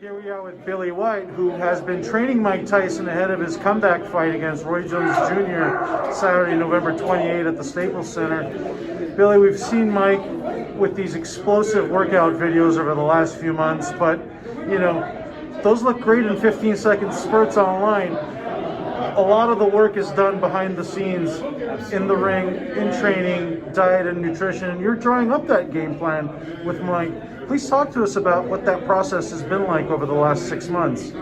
Here we are with Billy White, who has been training Mike Tyson ahead of his comeback fight against Roy Jones Jr. Saturday, November 28 at the Staples Center. Billy, we've seen Mike with these explosive workout videos over the last few months, but, you know, those look great in 15-second spurts online. A lot of the work is done behind the scenes, in the ring, in training, diet and nutrition, and you're drawing up that game plan with Mike. Please talk to us about what that process has been like over the last 6 months.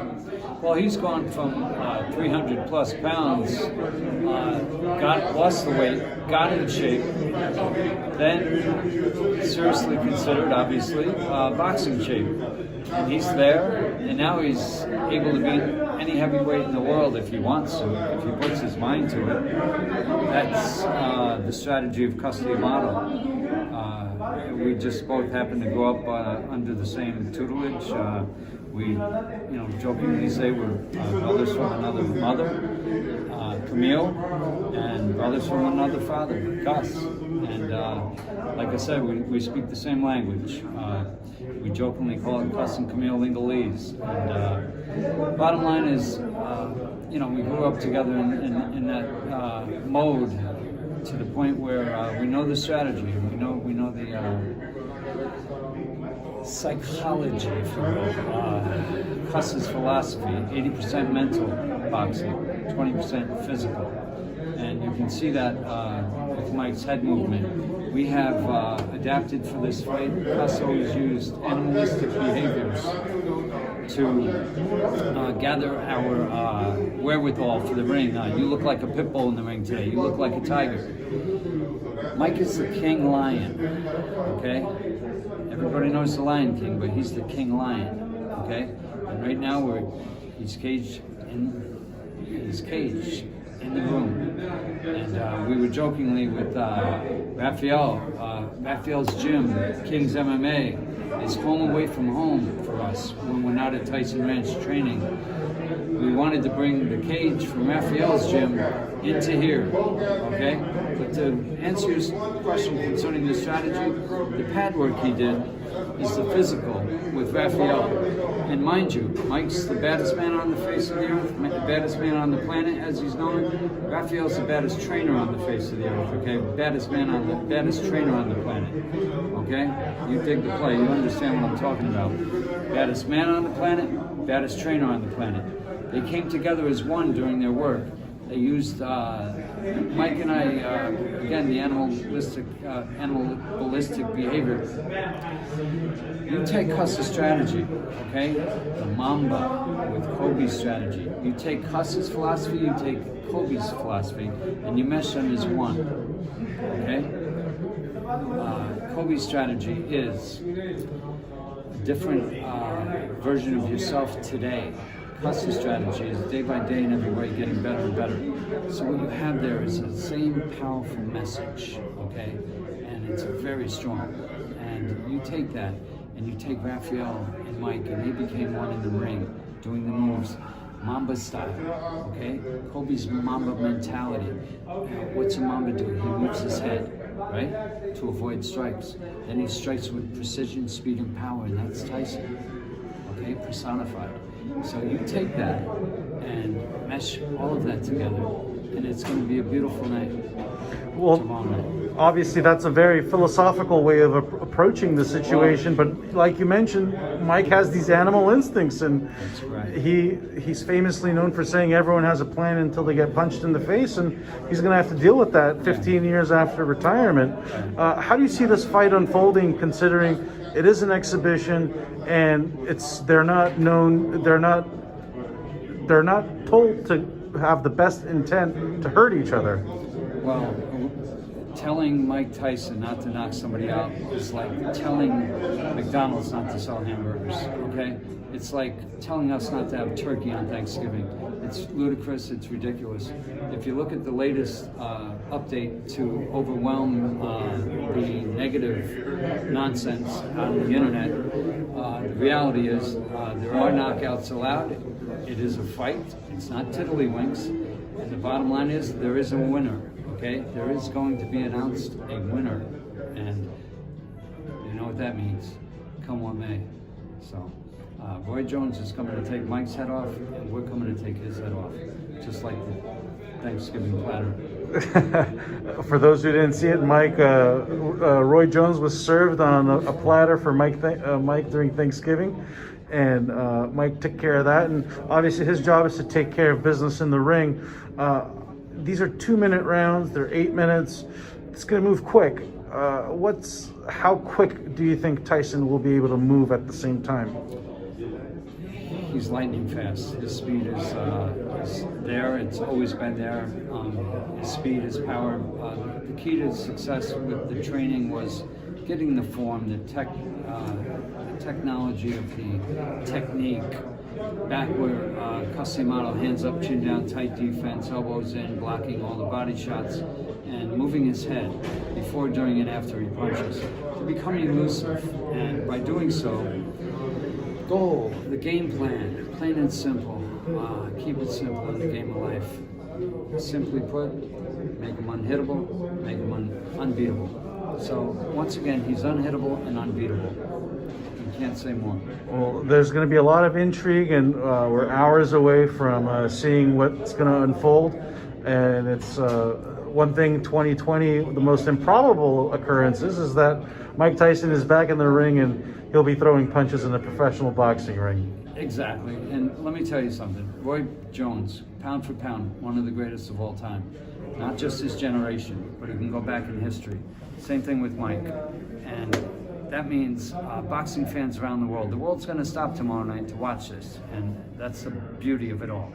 Well, he's gone from 300 plus pounds, lost the weight, got in shape, then seriously considered, obviously, boxing shape. And he's there, and now he's able to beat any heavyweight in the world if he wants to, if he puts his mind to it. That's the strategy of Custody Model. We just both happen to grow up under the same tutelage. We, jokingly say we're brothers from another mother, Camille, and brothers from another father, Gus. And like I said, we speak the same language. We jokingly call it Gus and Camille Lingalese. And bottom line is, we grew up together in that mode to the point where we know the strategy. We know the psychology, if you will. Cuss's philosophy: 80% mental boxing, 20% physical. And you can see that with Mike's head movement. We have adapted for this fight. Cuss always used animalistic behaviors to gather our wherewithal for the ring. You look like a pit bull in the ring today. You look like a tiger. Mike is the king lion, okay? Everybody knows the Lion King, but he's the king lion, okay? And right now he's caged in his cage in the room. And we were jokingly with Raphael. Raphael's gym, King's MMA, is home away from home for us when we're not at Tyson Ranch training. We wanted to bring the cage from Raphael's gym into here, okay? But to answer your question concerning the strategy, the pad work he did is the physical with Raphael. And mind you, Mike's the baddest man on the face of the earth, the baddest man on the planet, as he's known. Raphael's the baddest trainer on the face of the earth, okay? Baddest trainer on the planet, okay? You dig the play, you understand what I'm talking about. Baddest man on the planet, baddest trainer on the planet. They came together as one during their work. They used Mike and I, again, the animalistic behavior. You take Cuss's strategy, okay? The Mamba with Kobe's strategy. You take Cuss's philosophy, you take Kobe's philosophy, and you mesh them as one, okay? Kobe's strategy is a different version of yourself today. Cuss's strategy is day by day and every way getting better and better. So what you have there is the same powerful message, okay? And it's very strong. And you take that, and you take Raphael and Mike, and they became one in the ring, doing the moves, Mamba style, okay? Kobe's Mamba mentality. What's a Mamba do? He moves his head, right? To avoid strikes. Then he strikes with precision, speed, and power, and that's Tyson, okay? Personified. So you take that and mesh all of that together, and it's going to be a beautiful night. Well, tomorrow night. Obviously that's a very philosophical way of approaching the situation, but like you mentioned, Mike has these animal instincts, and That's right. he's famously known for saying everyone has a plan until they get punched in the face, and he's going to have to deal with that 15 years after retirement. How do you see this fight unfolding, considering it is an exhibition and they're not told to have the best intent to hurt each other? Well, telling Mike Tyson not to knock somebody out is like telling McDonald's not to sell hamburgers, okay? It's like telling us not to have turkey on Thanksgiving. It's ludicrous, it's ridiculous. If you look at the latest update to overwhelm the negative nonsense on the internet, the reality is there are knockouts allowed. It is a fight, it's not tiddlywinks, and the bottom line is there is a winner, okay? There is going to be announced a winner, and you know what that means. Come what may. So Roy Jones is coming to take Mike's head off, and we're coming to take his head off, just like the Thanksgiving platter. For those who didn't see it, Mike, Roy Jones was served on a platter for Mike during Thanksgiving, and Mike took care of that. And obviously, his job is to take care of business in the ring. These are 2-minute rounds. They're 8 minutes. It's going to move quick. How quick do you think Tyson will be able to move at the same time? He's lightning fast. His speed is there. It's always been there. His speed, his power. The key to success with the training was getting the form, the technology of the technique. Back where Casimano, hands up, chin down, tight defense, elbows in, blocking all the body shots, and moving his head before, during, and after he punches. To become elusive, and by doing so, goal, the game plan, plain and simple. Keep it simple in the game of life. Simply put, make him unhittable, make him unbeatable. So once again, he's unhittable and unbeatable. You can't say more. Well, there's going to be a lot of intrigue, and we're hours away from seeing what's going to unfold. And it's one thing, 2020, the most improbable occurrences is that Mike Tyson is back in the ring and he'll be throwing punches in a professional boxing ring. Exactly. And let me tell you something. Roy Jones, pound for pound, one of the greatest of all time. Not just his generation, but he can go back in history. Same thing with Mike. And that means boxing fans around the world's going to stop tomorrow night to watch this. And that's the beauty of it all.